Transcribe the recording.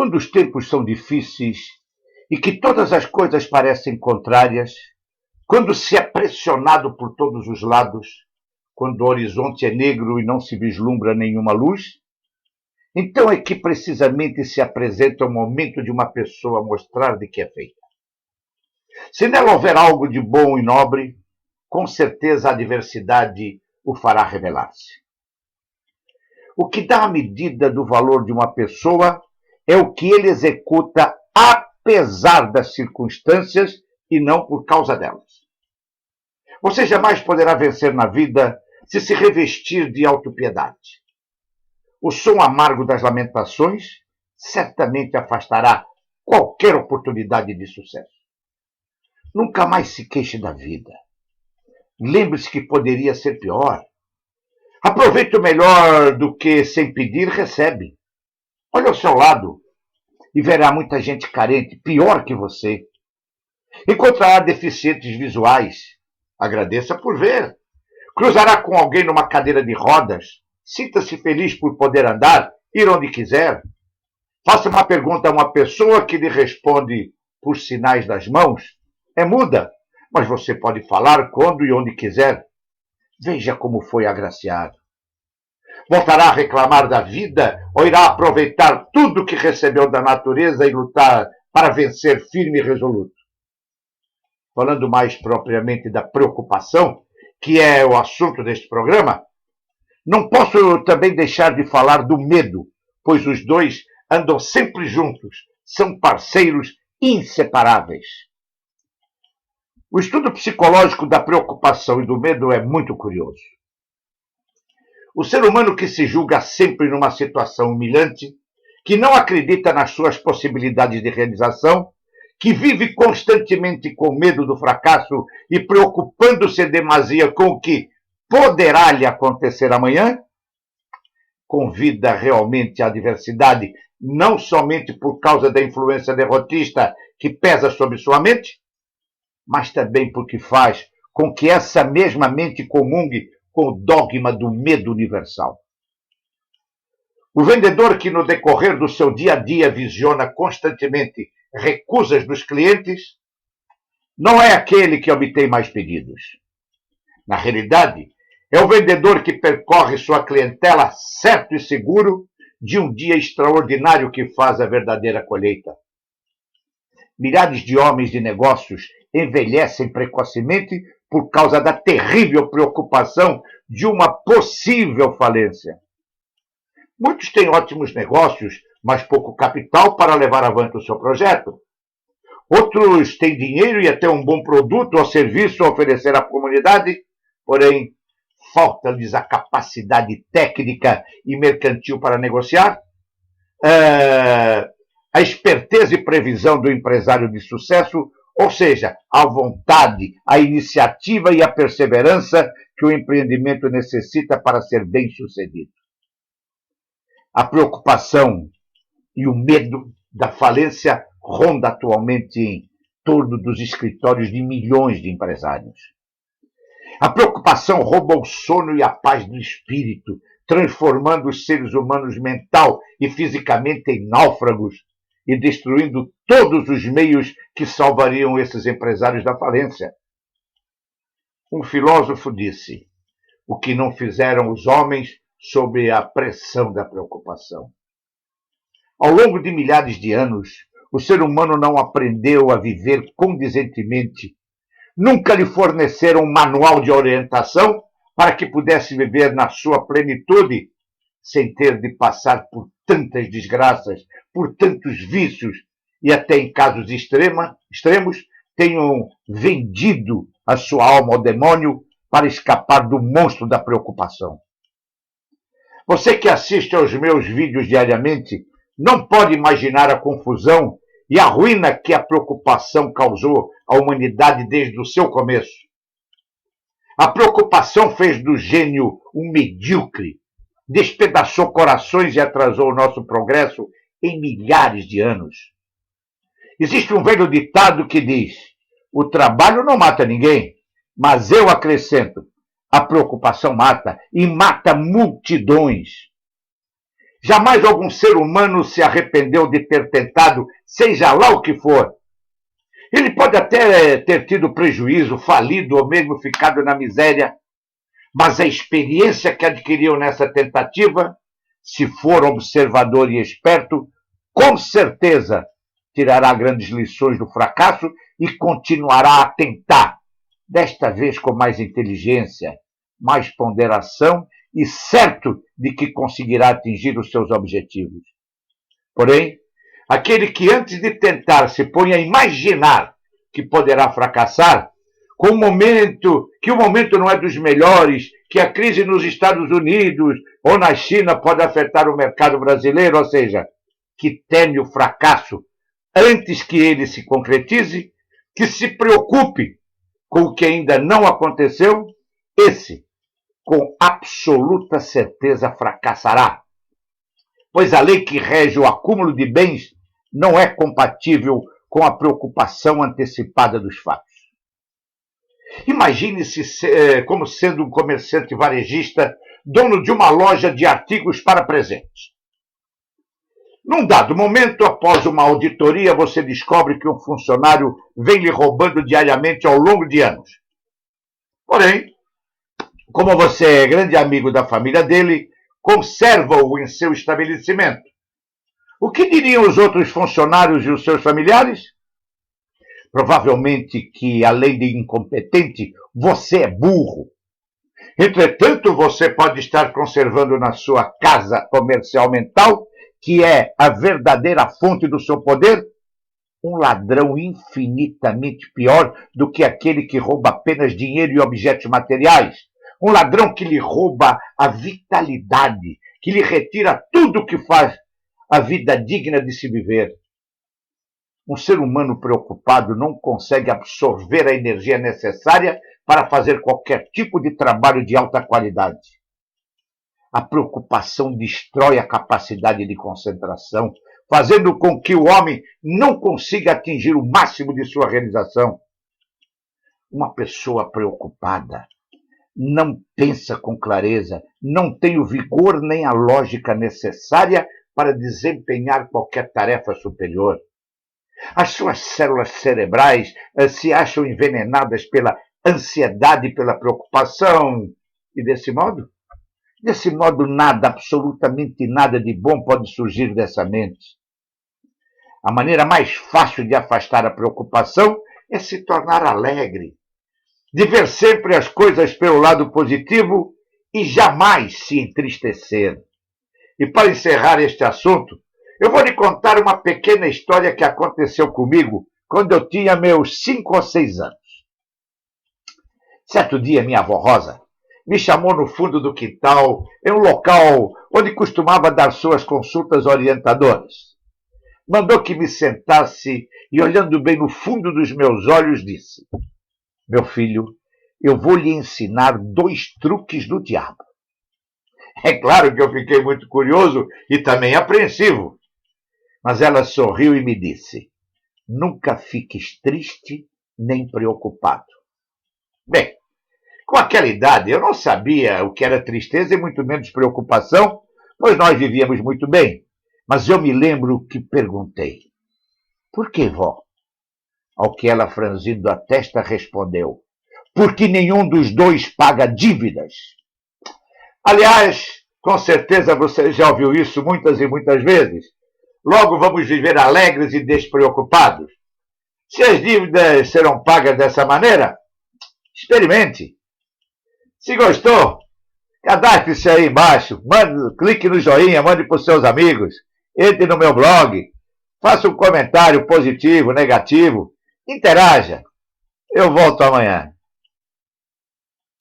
Quando os tempos são difíceis e que todas as coisas parecem contrárias, quando se é pressionado por todos os lados, quando o horizonte é negro e não se vislumbra nenhuma luz, então é que precisamente se apresenta o momento de uma pessoa mostrar de que é feita. Se nela houver algo de bom e nobre, com certeza a adversidade o fará revelar-se. O que dá a medida do valor de uma pessoa é o que ele executa apesar das circunstâncias e não por causa delas. Você jamais poderá vencer na vida se revestir de autopiedade. O som amargo das lamentações certamente afastará qualquer oportunidade de sucesso. Nunca mais se queixe da vida. Lembre-se que poderia ser pior. Aproveite o melhor do que, sem pedir, recebe. Olhe ao seu lado e verá muita gente carente, pior que você. Encontrará deficientes visuais. Agradeça por ver. Cruzará com alguém numa cadeira de rodas. Sinta-se feliz por poder andar, ir onde quiser. Faça uma pergunta a uma pessoa que lhe responde por sinais das mãos. É muda, mas você pode falar quando e onde quiser. Veja como foi agraciado. Voltará a reclamar da vida ou irá aproveitar tudo que recebeu da natureza e lutar para vencer firme e resoluto? Falando mais propriamente da preocupação, que é o assunto deste programa, não posso também deixar de falar do medo, pois os dois andam sempre juntos, são parceiros inseparáveis. O estudo psicológico da preocupação e do medo é muito curioso. O ser humano que se julga sempre numa situação humilhante, que não acredita nas suas possibilidades de realização, que vive constantemente com medo do fracasso e preocupando-se em demasia com o que poderá lhe acontecer amanhã, convida realmente à adversidade, não somente por causa da influência derrotista que pesa sobre sua mente, mas também porque faz com que essa mesma mente comungue com o dogma do medo universal. O vendedor que no decorrer do seu dia a dia visiona constantemente recusas dos clientes, não é aquele que obtém mais pedidos. Na realidade, é o vendedor que percorre sua clientela certo e seguro de um dia extraordinário que faz a verdadeira colheita. Milhares de homens de negócios envelhecem precocemente por causa da terrível preocupação de uma possível falência. Muitos têm ótimos negócios, mas pouco capital para levar avante o seu projeto. Outros têm dinheiro e até um bom produto ou serviço a oferecer à comunidade, porém, falta-lhes a capacidade técnica e mercantil para negociar, a esperteza e previsão do empresário de sucesso, ou seja, a vontade, a iniciativa e a perseverança que o empreendimento necessita para ser bem-sucedido. A preocupação e o medo da falência ronda atualmente em torno dos escritórios de milhões de empresários. A preocupação rouba o sono e a paz do espírito, transformando os seres humanos mental e fisicamente em náufragos e destruindo todos os meios que salvariam esses empresários da falência. Um filósofo disse: o que não fizeram os homens sob a pressão da preocupação. Ao longo de milhares de anos, o ser humano não aprendeu a viver condizentemente. Nunca lhe forneceram um manual de orientação para que pudesse viver na sua plenitude, sem ter de passar por tantas desgraças, por tantos vícios, e até em casos extremos, tenham vendido a sua alma ao demônio para escapar do monstro da preocupação. Você que assiste aos meus vídeos diariamente não pode imaginar a confusão e a ruína que a preocupação causou à humanidade desde o seu começo. A preocupação fez do gênio um medíocre, despedaçou corações e atrasou o nosso progresso em milhares de anos. Existe um velho ditado que diz: o trabalho não mata ninguém, mas eu acrescento, a preocupação mata, e mata multidões. Jamais algum ser humano se arrependeu de ter tentado, seja lá o que for. Ele pode até ter tido prejuízo, falido ou mesmo ficado na miséria, mas a experiência que adquiriu nessa tentativa, se for observador e esperto, com certeza tirará grandes lições do fracasso e continuará a tentar, desta vez com mais inteligência, mais ponderação e certo de que conseguirá atingir os seus objetivos. Porém, aquele que antes de tentar se põe a imaginar que poderá fracassar, que o momento não é dos melhores, que a crise nos Estados Unidos ou na China pode afetar o mercado brasileiro, ou seja, que teme o fracasso antes que ele se concretize, que se preocupe com o que ainda não aconteceu, esse, com absoluta certeza, fracassará. Pois a lei que rege o acúmulo de bens não é compatível com a preocupação antecipada dos fatos. Imagine-se como sendo um comerciante varejista, dono de uma loja de artigos para presentes. Num dado momento, após uma auditoria, você descobre que um funcionário vem lhe roubando diariamente ao longo de anos. Porém, como você é grande amigo da família dele, conserva-o em seu estabelecimento. O que diriam os outros funcionários e os seus familiares? Provavelmente que, além de incompetente, você é burro. Entretanto, você pode estar conservando na sua casa comercial mental, que é a verdadeira fonte do seu poder, um ladrão infinitamente pior do que aquele que rouba apenas dinheiro e objetos materiais. Um ladrão que lhe rouba a vitalidade, que lhe retira tudo que faz a vida digna de se viver. Um ser humano preocupado não consegue absorver a energia necessária para fazer qualquer tipo de trabalho de alta qualidade. A preocupação destrói a capacidade de concentração, fazendo com que o homem não consiga atingir o máximo de sua realização. Uma pessoa preocupada não pensa com clareza, não tem o vigor nem a lógica necessária para desempenhar qualquer tarefa superior. As suas células cerebrais se acham envenenadas pela ansiedade e pela preocupação. E desse modo nada, absolutamente nada de bom pode surgir dessa mente. A maneira mais fácil de afastar a preocupação é se tornar alegre, de ver sempre as coisas pelo lado positivo e jamais se entristecer. E para encerrar este assunto, eu vou lhe contar uma pequena história que aconteceu comigo quando eu tinha meus 5 ou 6 anos. Certo dia, minha avó Rosa me chamou no fundo do quintal, em um local onde costumava dar suas consultas orientadoras. Mandou que me sentasse e, olhando bem no fundo dos meus olhos, disse: meu filho, eu vou lhe ensinar 2 truques do diabo. É claro que eu fiquei muito curioso e também apreensivo. Mas ela sorriu e me disse: nunca fiques triste nem preocupado. Bem, com aquela idade eu não sabia o que era tristeza e muito menos preocupação, pois nós vivíamos muito bem. Mas eu me lembro que perguntei: por que, vó? Ao que ela, franzindo a testa, respondeu: porque nenhum dos 2 paga dívidas. Aliás, com certeza você já ouviu isso muitas e muitas vezes. Logo vamos viver alegres e despreocupados. Se as dívidas serão pagas dessa maneira, experimente. Se gostou, cadastre-se aí embaixo, clique no joinha, mande para os seus amigos, entre no meu blog, faça um comentário positivo, negativo, interaja. Eu volto amanhã.